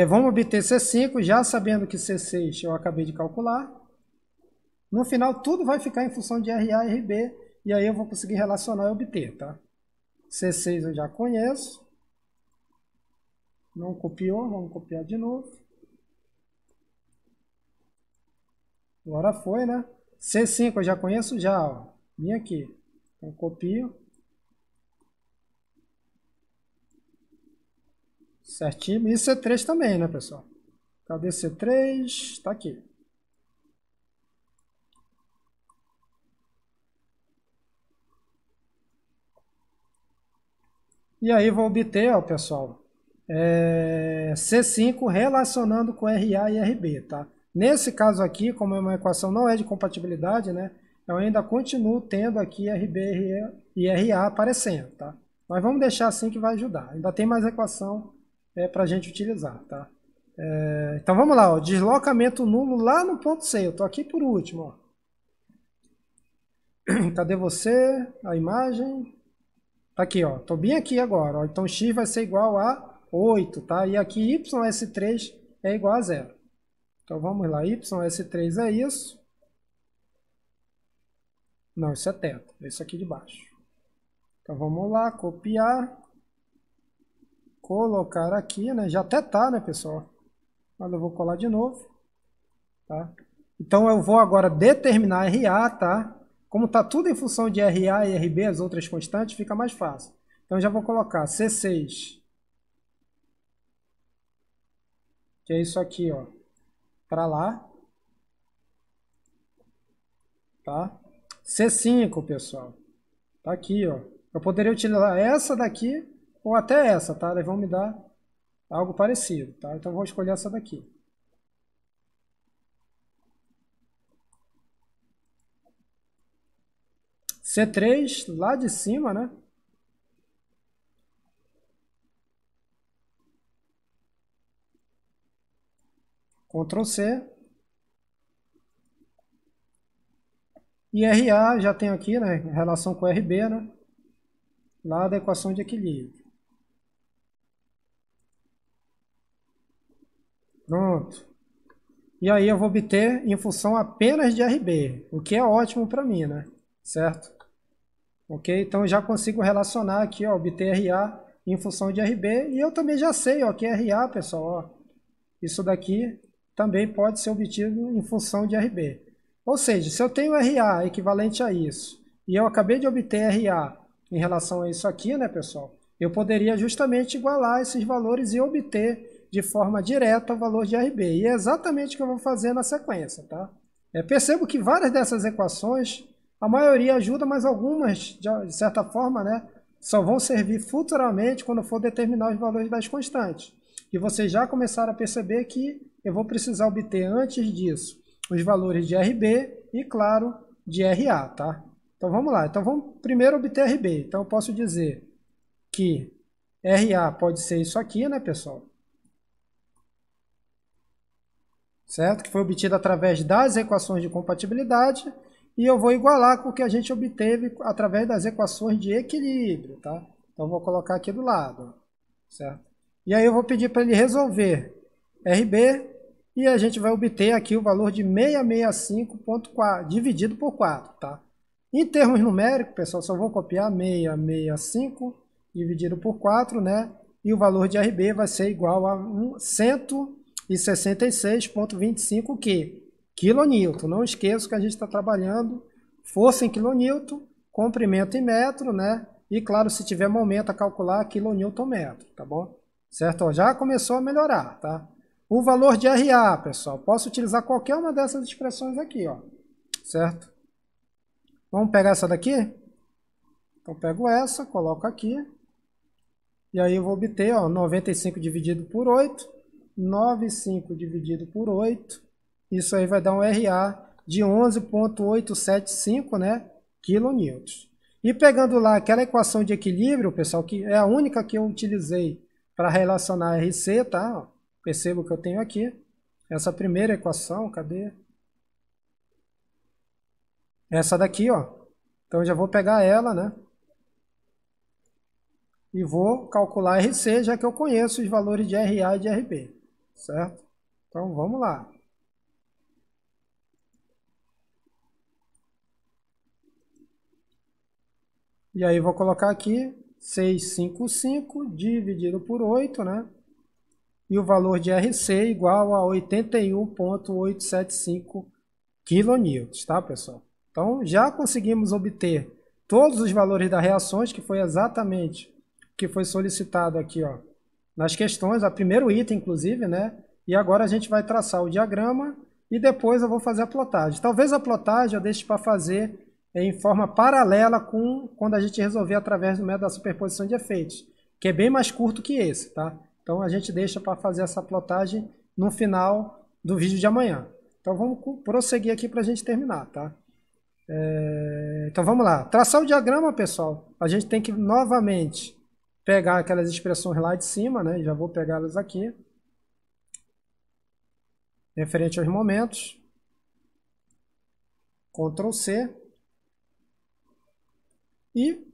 Vamos obter C5, já sabendo que C6 eu acabei de calcular. No final, tudo vai ficar em função de RA e RB, e aí eu vou conseguir relacionar e obter, tá? C6 eu já conheço. Não copiou, vamos copiar de novo. Agora foi, né? C5 eu já conheço já, ó. Vim aqui. Então copio. Certinho. E C3 também, né, pessoal? Cadê C3? Tá aqui. E aí vou obter, ó, pessoal, C5 relacionando com RA e RB, tá? Nesse caso aqui, como é uma equação não é de compatibilidade, né? Eu ainda continuo tendo aqui RB e RA aparecendo, tá? Mas vamos deixar assim que vai ajudar. Ainda tem mais equação para a gente utilizar, tá? Então vamos lá, ó, deslocamento nulo lá no ponto C. Eu tô aqui por último, ó. Cadê você? A imagem... Tá aqui, ó. Tô bem aqui agora, ó. Então x vai ser igual a 8, tá? E aqui YS3 é igual a 0. Então vamos lá, YS3 é isso. Não, isso é θ, é isso aqui de baixo. Então vamos lá, copiar. Colocar aqui, né? Já até tá, né, pessoal? Mas eu vou colar de novo, tá? Então eu vou agora determinar RA, tá? Como está tudo em função de RA e RB, as outras constantes, fica mais fácil. Então, já vou colocar C6, que é isso aqui, ó, para lá. Tá? C5, pessoal, tá aqui, ó. Eu poderia utilizar essa daqui ou até essa, tá? Eles vão me dar algo parecido, tá? Então, eu vou escolher essa daqui. C3, lá de cima, né? Ctrl C. E RA já tem aqui, né? Em relação com RB, né? Lá da equação de equilíbrio. Pronto. E aí eu vou obter em função apenas de RB, o que é ótimo para mim, né? Certo? Ok? Então eu já consigo relacionar aqui, ó, obter RA em função de RB. E eu também já sei, ó, que RA, pessoal, ó, isso daqui também pode ser obtido em função de RB. Ou seja, se eu tenho RA equivalente a isso, e eu acabei de obter RA em relação a isso aqui, né, pessoal? Eu poderia justamente igualar esses valores e obter de forma direta o valor de RB. E é exatamente o que eu vou fazer na sequência, tá? Percebo que várias dessas equações, a maioria ajuda, mas algumas, de certa forma, né, só vão servir futuramente quando for determinar os valores das constantes. E vocês já começaram a perceber que eu vou precisar obter antes disso os valores de RB e, claro, de RA, tá? Então vamos lá. Então vamos primeiro obter RB. Então eu posso dizer que RA pode ser isso aqui, né, pessoal? Certo? Que foi obtido através das equações de compatibilidade. E eu vou igualar com o que a gente obteve através das equações de equilíbrio, tá? Então eu vou colocar aqui do lado, certo? E aí eu vou pedir para ele resolver RB e a gente vai obter aqui o valor de 665.4 dividido por 4, tá? Em termos numéricos, pessoal, só vou copiar 665 dividido por 4, né? E o valor de RB vai ser igual a 166.25 quilonewton. Não esqueça que a gente está trabalhando força em quilonewton, comprimento em metro, né? E claro, se tiver momento a calcular quilonewton metro, tá bom? Certo? Ó, já começou a melhorar, tá? O valor de RA, pessoal, posso utilizar qualquer uma dessas expressões aqui, ó, certo? Vamos pegar essa daqui? Então, pego essa, coloco aqui. E aí eu vou obter, ó, 95 dividido por 8. 95 dividido por 8. Isso aí vai dar um RA de 11,875, né, quilonewtons. E pegando lá aquela equação de equilíbrio, pessoal, que é a única que eu utilizei para relacionar RC, tá? Percebo que eu tenho aqui essa primeira equação, cadê? Essa daqui, ó. Então eu já vou pegar ela, né? E vou calcular RC, já que eu conheço os valores de RA e de RB, certo? Então vamos lá. E aí vou colocar aqui 655 dividido por 8, né? E o valor de RC igual a 81,875 kN, tá, pessoal? Então já conseguimos obter todos os valores das reações, que foi exatamente o que foi solicitado aqui, ó, nas questões, o primeiro item, inclusive, né? E agora a gente vai traçar o diagrama e depois eu vou fazer a plotagem. Talvez a plotagem eu deixe para fazer em forma paralela com quando a gente resolver através do método da superposição de efeitos, que é bem mais curto que esse, tá? Então a gente deixa para fazer essa plotagem no final do vídeo de amanhã. Então vamos prosseguir aqui para a gente terminar, tá? Então vamos lá. Traçar o diagrama, pessoal, a gente tem que novamente pegar aquelas expressões lá de cima, né? Já vou pegá-las aqui. Referente aos momentos. Ctrl C. E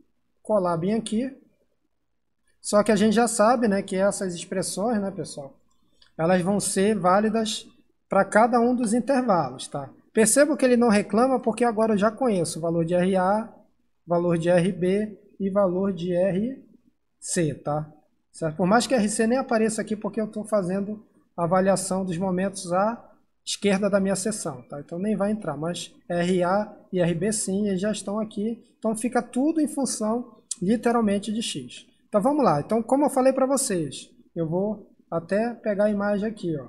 colar bem aqui. Só que a gente já sabe, né, que essas expressões, né, pessoal, elas vão ser válidas para cada um dos intervalos, tá? Perceba que ele não reclama porque agora eu já conheço o valor de RA, valor de RB e valor de RC, tá? Certo? Por mais que RC nem apareça aqui porque eu estou fazendo a avaliação dos momentos à esquerda da minha seção, tá? Então nem vai entrar, mas RA e RB sim, eles já estão aqui. Então fica tudo em função, literalmente, de X. Então vamos lá. Então, como eu falei para vocês, eu vou até pegar a imagem aqui, ó.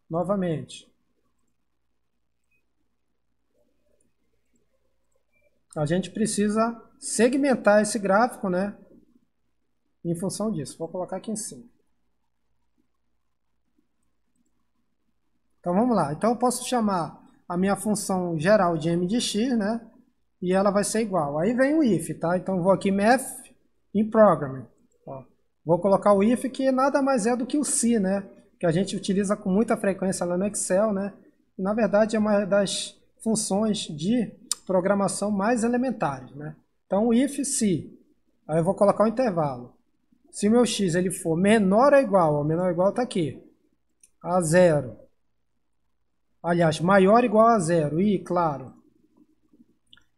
Novamente. A gente precisa segmentar esse gráfico, né? Em função disso. Vou colocar aqui em cima. Então vamos lá. Então eu posso chamar a minha função geral de m de x, né? E ela vai ser igual. Aí vem o if, tá? Então eu vou aqui math em programming. Ó, vou colocar o if, que nada mais é do que o se, né? Que a gente utiliza com muita frequência lá no Excel, né? E, na verdade é uma das funções de programação mais elementares, né? Então o if se. Aí eu vou colocar o intervalo. Se o meu x ele for menor ou igual, ó, menor ou igual está aqui, a 0. Aliás, maior ou igual a 0. E, claro,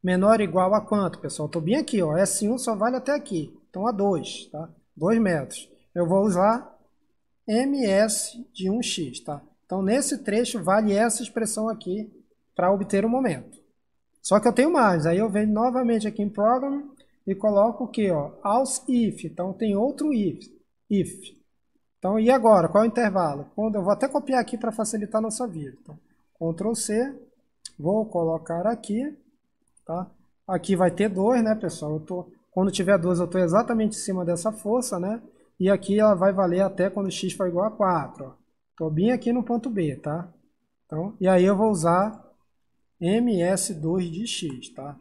menor ou igual a quanto, pessoal? Estou bem aqui, ó. S1 só vale até aqui. Então, a 2, tá? 2 metros. Eu vou usar ms de 1x, tá? Então, nesse trecho, vale essa expressão aqui para obter o momento. Só que eu tenho mais. Aí eu venho novamente aqui em Program e coloco o quê, ó? Else if. Então, tem outro if. Então, e agora? Qual é o intervalo? Eu vou até copiar aqui para facilitar a nossa vida. Então, Ctrl C. Vou colocar aqui, tá? Aqui vai ter 2, né, pessoal? Quando tiver 2, eu estou exatamente em cima dessa força, né? E aqui ela vai valer até quando x for igual a 4. Estou bem aqui no ponto B, tá? Então, e aí eu vou usar ms2 de x, tá?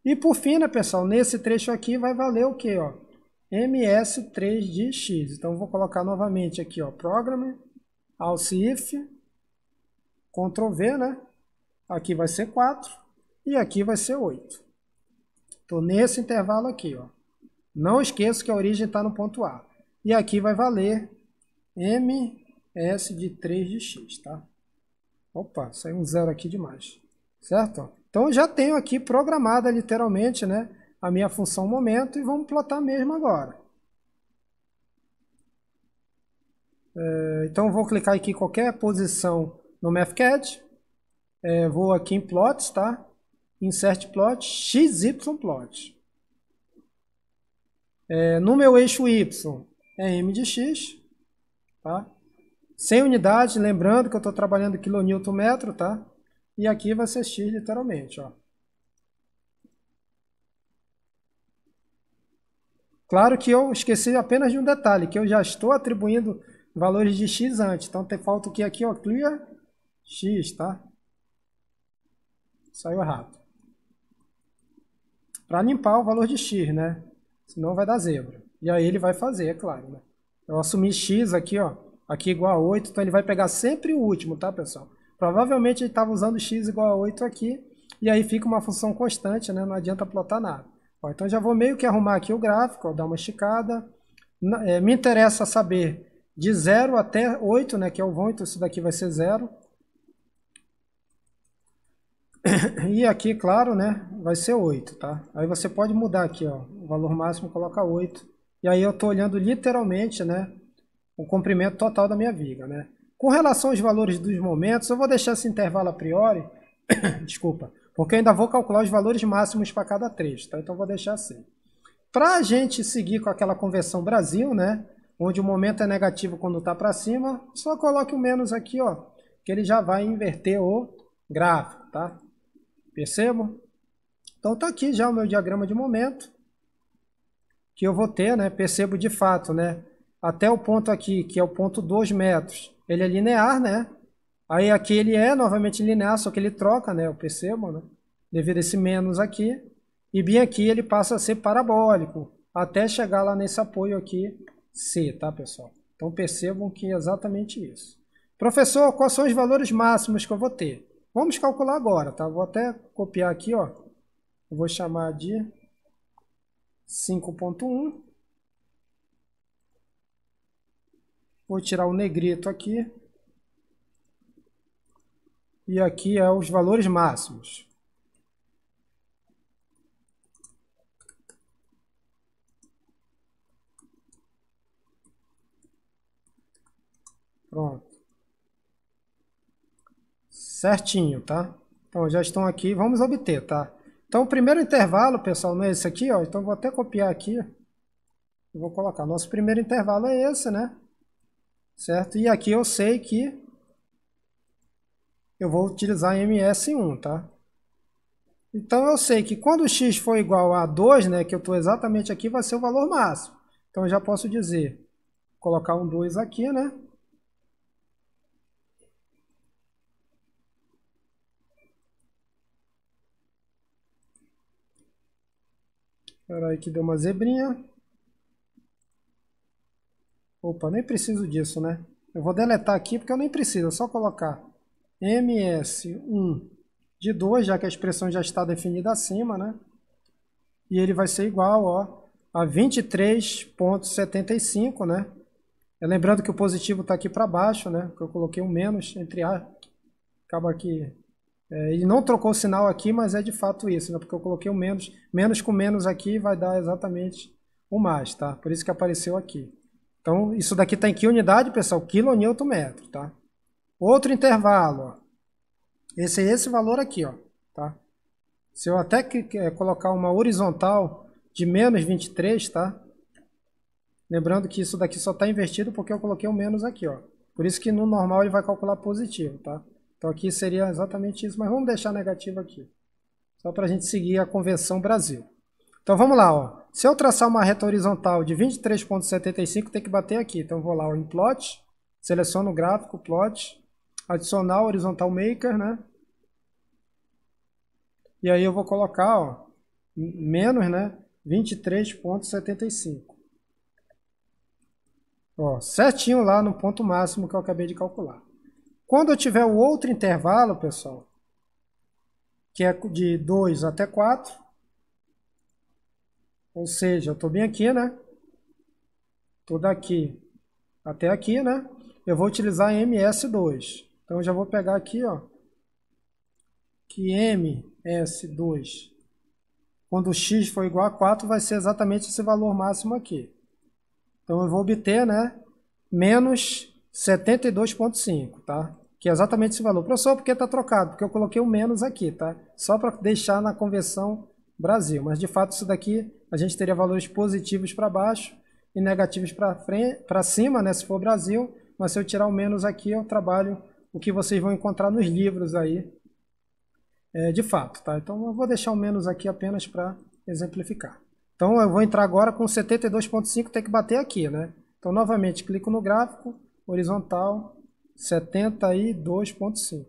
E por fim, né, pessoal, nesse trecho aqui vai valer o quê, ó? ms3 de x. Então, eu vou colocar novamente aqui, ó, program, else if, Ctrl V, né? Aqui vai ser 4 e aqui vai ser 8. Estou nesse intervalo aqui, ó. Não esqueça que a origem está no ponto A. E aqui vai valer ms de 3 de x, tá? Opa, saiu um 0 aqui demais. Certo? Então, eu já tenho aqui programada literalmente, né, a minha função momento e vamos plotar mesmo agora. Então, eu vou clicar aqui em qualquer posição no MathCAD. Vou aqui em Plots, tá? Insert Plot, XYPlot. No meu eixo Y é M de X, tá? 100 unidades, lembrando que eu estou trabalhando quilonewton-metro, tá? E aqui vai ser X literalmente, ó. Claro que eu esqueci apenas de um detalhe, que eu já estou atribuindo valores de X antes. Então falta o que aqui, ó, clear X, tá? Saiu errado. Para limpar o valor de X, né? Senão vai dar zebra. E aí ele vai fazer, é claro, né? Eu assumi X aqui, ó, aqui igual a 8, então ele vai pegar sempre o último, tá, pessoal? Provavelmente ele estava usando X igual a 8 aqui, e aí fica uma função constante, né? Não adianta plotar nada. Ó, então já vou meio que arrumar aqui o gráfico, ó, dar uma esticada. Me interessa saber de 0 até 8, né? Que é o vão, então isso daqui vai ser 0. E aqui, claro, né? Vai ser 8, tá? Aí você pode mudar aqui, ó, o valor máximo, coloca 8. E aí eu estou olhando literalmente, né? O comprimento total da minha viga, né? Com relação aos valores dos momentos, eu vou deixar esse intervalo a priori, desculpa, porque eu ainda vou calcular os valores máximos para cada trecho, tá? Então eu vou deixar assim. Para a gente seguir com aquela conversão Brasil, né? Onde o momento é negativo quando está para cima, só coloque o menos aqui, ó, que ele já vai inverter o gráfico, tá? Percebam? Então tá aqui já o meu diagrama de momento, que eu vou ter, né? Percebo de fato, né? Até o ponto aqui, que é o ponto 2 metros, ele é linear, né? Aí aqui ele é novamente linear, só que ele troca, né? Eu percebo, né? Devido a esse menos aqui. E bem aqui ele passa a ser parabólico, até chegar lá nesse apoio aqui, C, tá, pessoal? Então percebam que é exatamente isso. Professor, quais são os valores máximos que eu vou ter? Vamos calcular agora, tá? Vou até copiar aqui, ó. Eu vou chamar de 5.1. Vou tirar o negrito aqui. E aqui é os valores máximos. Pronto. Certinho, tá? Então já estão aqui, vamos obter, tá? Então o primeiro intervalo, pessoal, não é esse aqui, ó. Então vou até copiar aqui. Eu vou colocar, nosso primeiro intervalo é esse, né? Certo? E aqui eu sei que eu vou utilizar MS1, tá? Então eu sei que quando o x for igual a 2, né, que eu estou exatamente aqui, vai ser o valor máximo. Então eu já posso dizer, colocar um 2 aqui, né? Espera aí que deu uma zebrinha. Opa, nem preciso disso, né? Eu vou deletar aqui porque eu nem preciso, é só colocar MS1 de 2, já que a expressão já está definida acima, né? E ele vai ser igual, ó, a 23,75, né? Lembrando que o positivo está aqui para baixo, né? Porque eu coloquei um menos entre A. Acaba aqui. Ele não trocou o sinal aqui, mas é de fato isso, né? Porque eu coloquei um menos. Menos com menos aqui vai dar exatamente o mais, tá? Por isso que apareceu aqui. Então, isso daqui está em que unidade, pessoal? Quilonewton-metro, tá? Outro intervalo, ó. Esse é esse valor aqui, ó, tá? Se eu até colocar uma horizontal de menos 23, tá? Lembrando que isso daqui só está invertido porque eu coloquei um menos aqui, ó. Por isso que no normal ele vai calcular positivo, tá? Então aqui seria exatamente isso, mas vamos deixar negativo aqui. Só para a gente seguir a convenção Brasil. Então vamos lá, ó. Se eu traçar uma reta horizontal de 23,75, tem que bater aqui. Então eu vou lá, ó, em plot, seleciono o gráfico, plot, adicionar horizontal maker, né? E aí eu vou colocar, ó, menos, né, 23,75. Ó, certinho lá no ponto máximo que eu acabei de calcular. Quando eu tiver o outro intervalo, pessoal, que é de 2 até 4, ou seja, eu estou bem aqui, né? Estou daqui até aqui, né? Eu vou utilizar MS2. Então eu já vou pegar aqui, ó, que MS2, quando o x for igual a 4, vai ser exatamente esse valor máximo aqui. Então eu vou obter, né, menos 72,5, tá? Que é exatamente esse valor. Professor, por que está trocado? Porque eu coloquei o menos aqui, tá? Só para deixar na conversão Brasil. Mas de fato isso daqui a gente teria valores positivos para baixo e negativos para cima, né, se for Brasil. mas se eu tirar o menos aqui, eu trabalho o que vocês vão encontrar nos livros aí, de fato, tá? Então eu vou deixar o menos aqui apenas para exemplificar. Então eu vou entrar agora com 72.5, tem que bater aqui, né? Então novamente clico no gráfico, horizontal, 72.5.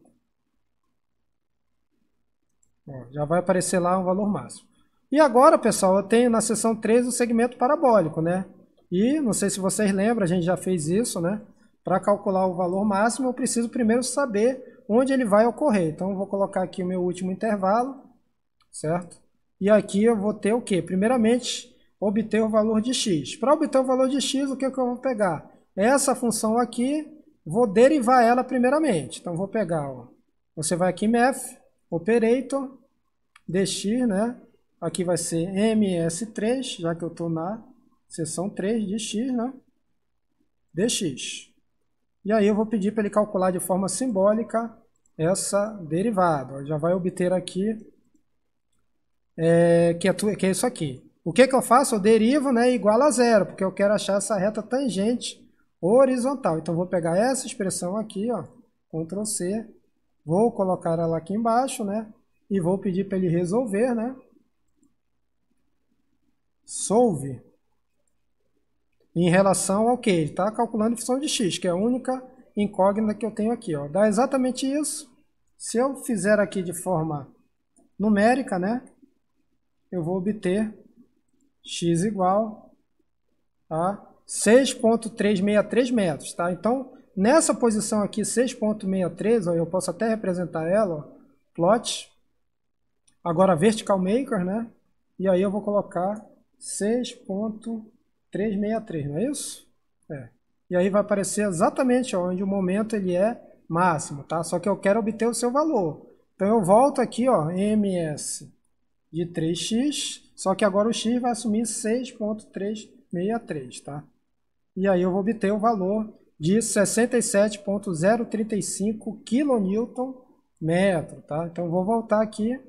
Já vai aparecer lá um valor máximo. E agora, pessoal, eu tenho na seção 3 o segmento parabólico, né? E não sei se vocês lembram, a gente já fez isso, né? Para calcular o valor máximo, eu preciso primeiro saber onde ele vai ocorrer. Então eu vou colocar aqui o meu último intervalo, certo? E aqui eu vou ter o quê? Primeiramente, obter o valor de x. Para obter o valor de x, o que eu vou pegar? Essa função aqui, vou derivar ela primeiramente. Então vou pegar, ó, você vai aqui em math, operator, dx, né? Aqui vai ser ms3, já que eu estou na seção 3 de x, né? dx. E aí eu vou pedir para ele calcular de forma simbólica essa derivada. Já vai obter aqui, que é isso aqui. O que eu faço? Eu derivo, né, igual a zero, porque eu quero achar essa reta tangente horizontal. Então vou pegar essa expressão aqui, ó, Ctrl C, vou colocar ela aqui embaixo, né, e vou pedir para ele resolver, né, solve, em relação ao que? Ele está calculando a função de x, que é a única incógnita que eu tenho aqui, ó. Dá exatamente isso. Se eu fizer aqui de forma numérica, né, eu vou obter x igual a 6,363 metros, tá? Então, nessa posição aqui, 6,63, eu posso até representar ela, ó, plot, agora vertical maker, né? E aí eu vou colocar 6,363, não é isso? E aí vai aparecer exatamente onde o momento ele é máximo, tá? Só que eu quero obter o seu valor. Então eu volto aqui, ó, ms de 3x, só que agora o x vai assumir 6,363, tá? E aí eu vou obter o valor de 67,035 kN metro, tá? Então eu vou voltar aqui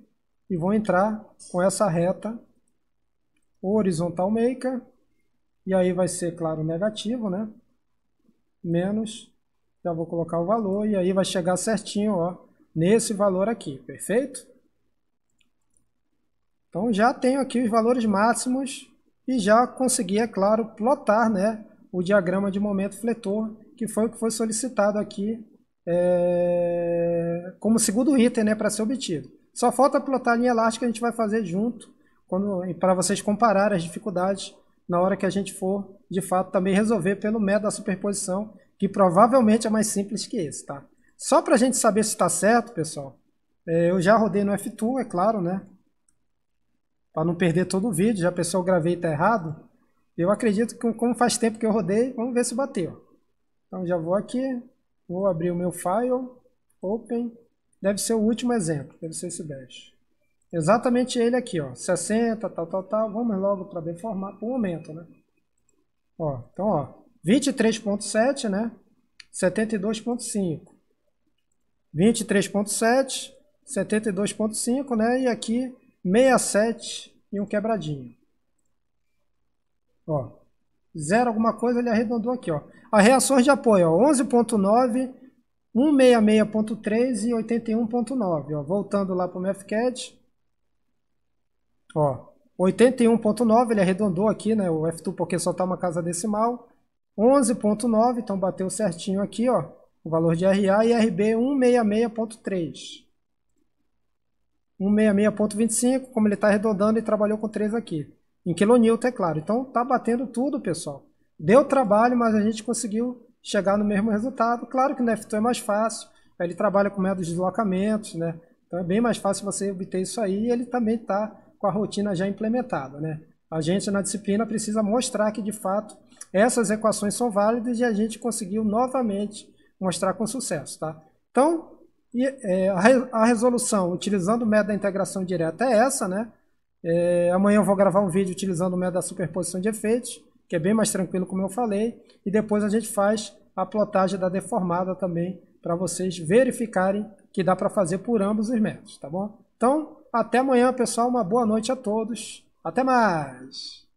e vou entrar com essa reta horizontal maker, e aí vai ser, claro, negativo, né? Menos, já vou colocar o valor, e aí vai chegar certinho, ó, nesse valor aqui, perfeito? Então já tenho aqui os valores máximos e já consegui, é claro, plotar, né, o diagrama de momento fletor, que foi o que foi solicitado aqui como segundo item, né, para ser obtido. Só falta plotar a linha elástica, a gente vai fazer junto, para vocês compararem as dificuldades na hora que a gente for, de fato, também resolver pelo método da superposição, que provavelmente é mais simples que esse, tá? Só para a gente saber se está certo, pessoal, eu já rodei no F2, é claro, né? Para não perder todo o vídeo, já pensou, eu gravei e está errado. Eu acredito que, como faz tempo que eu rodei, vamos ver se bateu. Então já vou aqui, vou abrir o meu file, open, deve ser o último exemplo, deve ser esse 10. Exatamente ele aqui, ó, 60, tal, vamos logo para deformar por momento, né? Ó, então, ó, 23,7, né? 72,5. 23,7, 72,5, né? E aqui 67 e um quebradinho. Ó, 0 alguma coisa, ele arredondou aqui, ó. As reações de apoio, ó, 11,9, 166,3 e 81,9, ó. Voltando lá para o MathCAD. Ó, 81,9, ele arredondou aqui, né, o F2 porque só está uma casa decimal. 11,9, então bateu certinho aqui, ó, o valor de RA, e RB 166,3. 166,25, como ele está arredondando e trabalhou com 3 aqui. Em quilonewton, é claro. Então tá batendo tudo, pessoal. Deu trabalho, mas a gente conseguiu chegar no mesmo resultado. Claro que no F2 é mais fácil, ele trabalha com métodos de deslocamentos, né? Então é bem mais fácil você obter isso aí, e ele também está com a rotina já implementada, né? A gente na disciplina precisa mostrar que de fato essas equações são válidas, e a gente conseguiu novamente mostrar com sucesso, tá? Então, a resolução utilizando o método da integração direta é essa, né? Amanhã eu vou gravar um vídeo utilizando o método da superposição de efeitos, que é bem mais tranquilo, como eu falei, e depois a gente faz a plotagem da deformada também, para vocês verificarem que dá para fazer por ambos os métodos, tá bom? Então, até amanhã, pessoal, uma boa noite a todos, até mais!